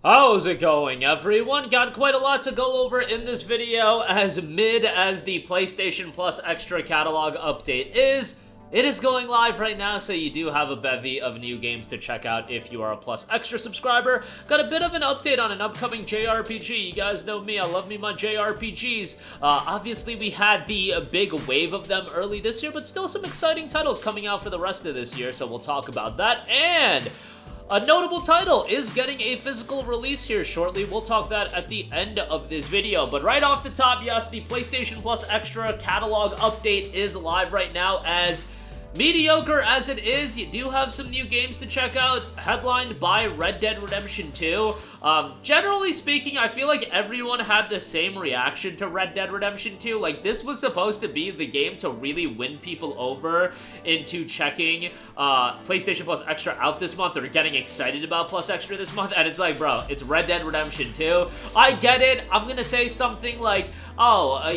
How's it going, everyone? Got quite a lot to go over in this video. As mid as the PlayStation Plus Extra Catalog update is, it is going live right now, so you do have a bevy of new games to check out if you are a Plus Extra subscriber. Got a bit of an update on an upcoming JRPG. You guys know me, I love me my JRPGs. Obviously, we had the big wave of them early this year, but still some exciting titles coming out for the rest of this year, so we'll talk about that. And a notable title is getting a physical release here shortly. We'll talk that at the end of this video. But right off the top, yes, the PlayStation Plus Extra Catalog update is live right now. As mediocre as it is, you do have some new games to check out, headlined by Red Dead Redemption 2. Generally speaking, I feel like everyone had the same reaction to Red Dead Redemption 2. Like, this was supposed to be the game to really win people over into checking PlayStation Plus Extra out this month, or getting excited about Plus Extra this month, and it's like, bro, it's Red Dead Redemption 2. I get it. I'm gonna say something like,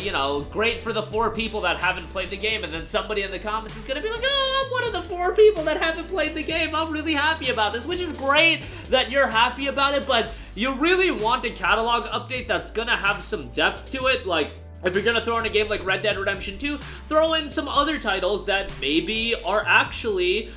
you know, great for the 4 people that haven't played the game, and then somebody in the comments is gonna be like, oh, I'm one of the 4 people that haven't played the game. I'm really happy about this, which is great that you're happy about it, but you really want a catalog update that's gonna have some depth to it. Like, if you're gonna throw in a game like Red Dead Redemption 2, throw in some other titles that maybe are actually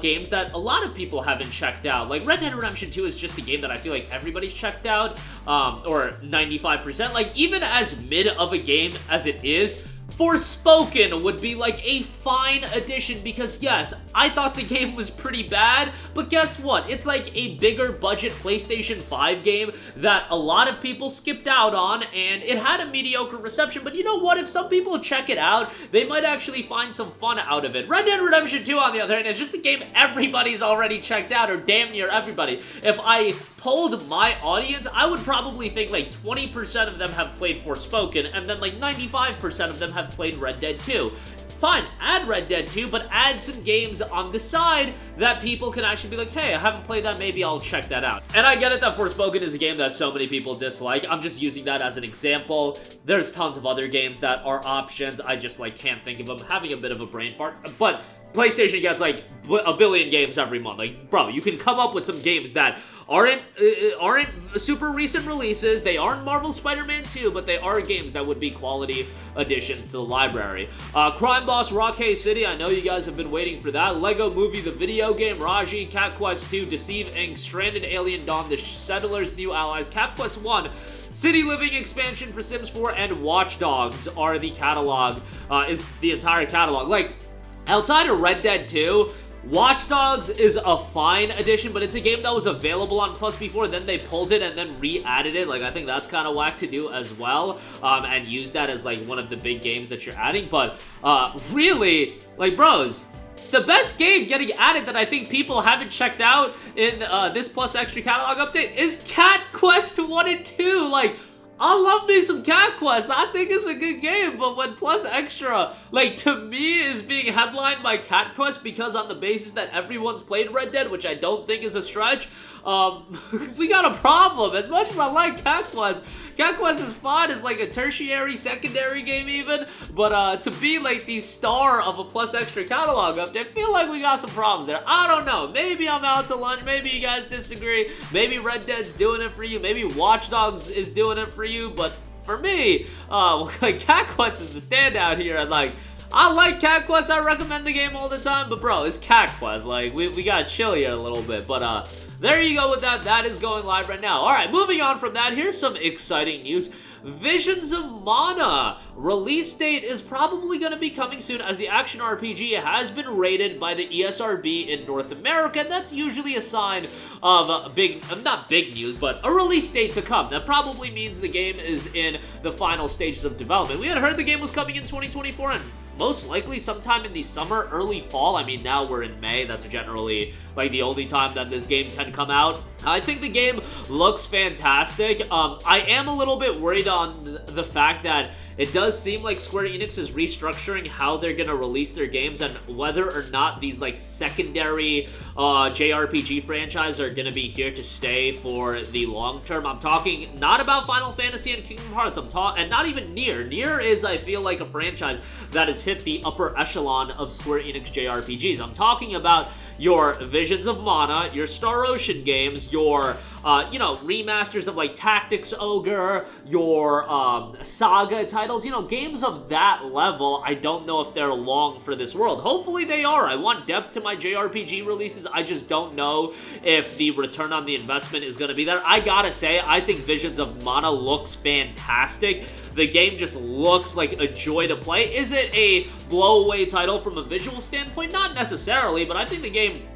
games that a lot of people haven't checked out. Like, Red Dead Redemption 2 is just a game that I feel like everybody's checked out, or 95%. Like, even as mid of a game as it is, Forspoken would be like a fine addition, because yes, I thought the game was pretty bad, but guess what? It's like a bigger budget PlayStation 5 game that a lot of people skipped out on, and it had a mediocre reception, but you know what? If some people check it out, they might actually find some fun out of it. Red Dead Redemption 2, on the other hand, is just a game everybody's already checked out, or damn near everybody. If I polled my audience, I would probably think like 20% of them have played Forspoken, and then like 95% of them have played Red Dead 2. Fine, add Red Dead 2, but add some games on the side that people can actually be like, hey, I haven't played that, maybe I'll check that out. And I get it that Forspoken is a game that so many people dislike. I'm just using that as an example. There's tons of other games that are options. I just like can't think of them, having a bit of a brain fart. But PlayStation gets like a billion games every month. Like, bro, you can come up with some games that aren't super recent releases. They aren't Marvel Spider-Man 2, but they are games that would be quality additions to the library. Crime Boss Rockhay City, I know you guys have been waiting for that. Lego Movie the video game, Raji, Cat Quest 2, Deceive Inc., Stranded Alien Dawn, The Settlers' New Allies, Cat Quest 1, City Living expansion for Sims 4, and Watch Dogs are the catalog, is the entire catalog. Like, outside of Red Dead 2, Watch Dogs is a fine addition, but it's a game that was available on Plus before, then they pulled it and then re-added it. Like, I think that's kind of whack to do as well, and use that as, like, one of the big games that you're adding. But, really, like, bros, the best game getting added that I think people haven't checked out in this Plus Extra Catalog update is Cat Quest 1 and 2. Like, I love me some Cat Quest. I think it's a good game, but when Plus Extra, like, to me, is being headlined by Cat Quest because on the basis that everyone's played Red Dead, which I don't think is a stretch, we got a problem. As much as I like Cat Quest is fun. It's like a tertiary, secondary game even, but to be like the star of a Plus Extra catalog update, I feel like we got some problems there. I don't know. Maybe I'm out to lunch. Maybe you guys disagree. Maybe Red Dead's doing it for you. Maybe Watch Dogs is doing it for you, but for me, like, Cat Quest is the standout here, and like, I like Cat Quest, I recommend the game all the time, but bro, it's Cat Quest. Like, we gotta chill here a little bit, but there you go with that. That is going live right now. Alright, moving on from that, here's some exciting news. Visions of Mana release date is probably going to be coming soon, as the action RPG has been rated by the ESRB in North America, and that's usually a sign of big, not big news, but a release date to come. That probably means the game is in the final stages of development. We had heard the game was coming in 2024, and most likely sometime in the summer, early fall. I mean, now we're in May. That's generally like the only time that this game can come out. I think the game looks fantastic. I am a little bit worried on the fact that it does seem like Square Enix is restructuring how they're gonna release their games, and whether or not these like secondary JRPG franchises are gonna be here to stay for the long term. I'm talking not about Final Fantasy and Kingdom Hearts. And not even Nier. Nier is, I feel like, a franchise that has hit the upper echelon of Square Enix JRPGs. I'm talking about your Visions of Mana, your Star Ocean games, your you know, remasters of like Tactics Ogre, your Saga titles, you know, games of that level. I don't know if they're long for this world. Hopefully they are. I want depth to my JRPG releases. I just don't know if the return on the investment is going to be there. I gotta say, I think Visions of Mana looks fantastic. The game just looks like a joy to play. Is it a blow-away title from a visual standpoint? Not necessarily, but I think the game,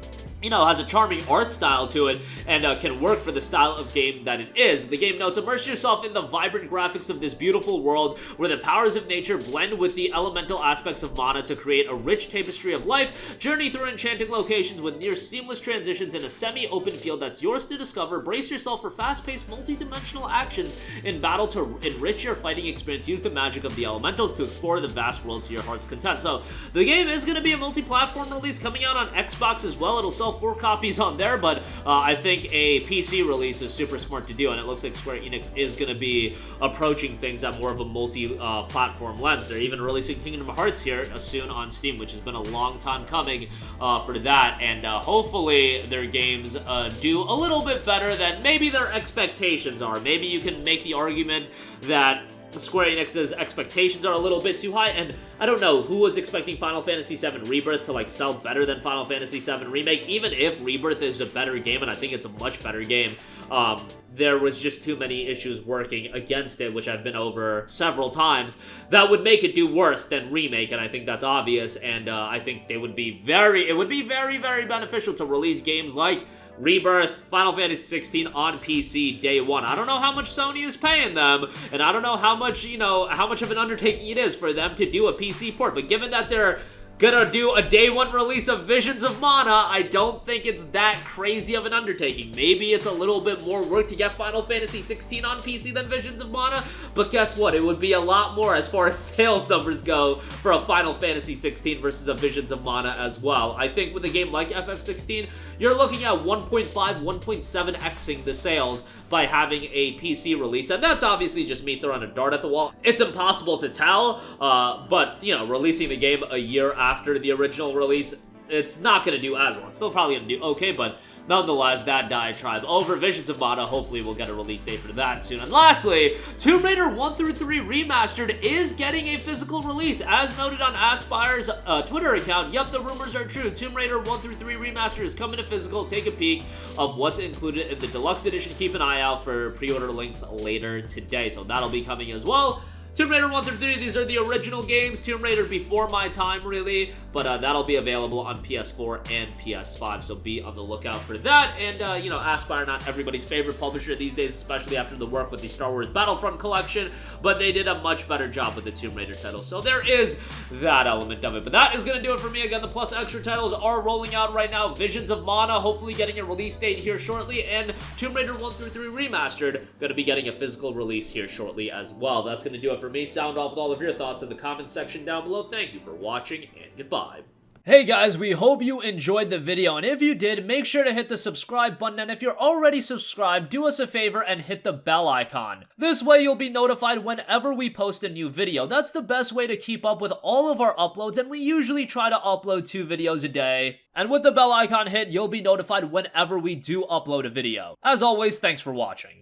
you know, has a charming art style to it and can work for the style of game that it is. The game notes, immerse yourself in the vibrant graphics of this beautiful world where the powers of nature blend with the elemental aspects of mana to create a rich tapestry of life. Journey through enchanting locations with near seamless transitions in a semi-open field that's yours to discover. Brace yourself for fast-paced, multi-dimensional actions in battle to enrich your fighting experience. Use the magic of the elementals to explore the vast world to your heart's content. So, the game is going to be a multi-platform release coming out on Xbox as well. It'll sell 4 copies on there, but I think a PC release is super smart to do, and it looks like Square Enix is going to be approaching things at more of a multi-platform lens. They're even releasing Kingdom Hearts here soon on Steam, which has been a long time coming for that, and hopefully their games do a little bit better than maybe their expectations are. Maybe you can make the argument that Square Enix's expectations are a little bit too high, and I don't know who was expecting Final Fantasy VII Rebirth to like sell better than Final Fantasy VII Remake. Even if Rebirth is a better game, and I think it's a much better game, there was just too many issues working against it, which I've been over several times, that would make it do worse than Remake, and I think that's obvious, and I think it would be very, very beneficial to release games like Rebirth, Final Fantasy 16 on PC day one. I don't know how much Sony is paying them, and I don't know how much, you know, how much of an undertaking it is for them to do a PC port, but given that they're gonna do a day one release of Visions of Mana, I don't think it's that crazy of an undertaking. Maybe it's a little bit more work to get Final Fantasy 16 on PC than Visions of Mana, but guess what? It would be a lot more as far as sales numbers go for a Final Fantasy 16 versus a Visions of Mana as well. I think with a game like FF16, you're looking at 1.5, 1.7xing the sales by having a PC release, and that's obviously just me throwing a dart at the wall. It's impossible to tell, but, you know, releasing the game a year after the original release, it's not going to do as well. It's still probably going to do okay, but nonetheless, that diatribe over. Visions of Mana, hopefully we'll get a release date for that soon. And lastly, Tomb Raider 1 through 3 Remastered is getting a physical release. As noted on Aspire's Twitter account, yep, the rumors are true. Tomb Raider 1 through 3 Remastered is coming to physical. Take a peek of what's included in the deluxe edition. Keep an eye out for pre-order links later today, so that'll be coming as well. Tomb Raider 1 through 3, these are the original games. Tomb Raider before my time, really, but that'll be available on PS4 and PS5, so be on the lookout for that. And, you know, Aspire, not everybody's favorite publisher these days, especially after the work with the Star Wars Battlefront collection, but they did a much better job with the Tomb Raider title, so there is that element of it. But that is going to do it for me. Again, the Plus Extra titles are rolling out right now. Visions of Mana, hopefully getting a release date here shortly, and Tomb Raider 1 through 3 Remastered, going to be getting a physical release here shortly as well. That's going to do it for me. Sound off with all of your thoughts in the comments section down below. Thank you for watching, and goodbye. Hey guys, we hope you enjoyed the video, and if you did, make sure to hit the subscribe button, and if you're already subscribed, do us a favor and hit the bell icon. This way you'll be notified whenever we post a new video. That's the best way to keep up with all of our uploads, and we usually try to upload 2 videos a day. And with the bell icon hit, you'll be notified whenever we do upload a video. As always, thanks for watching.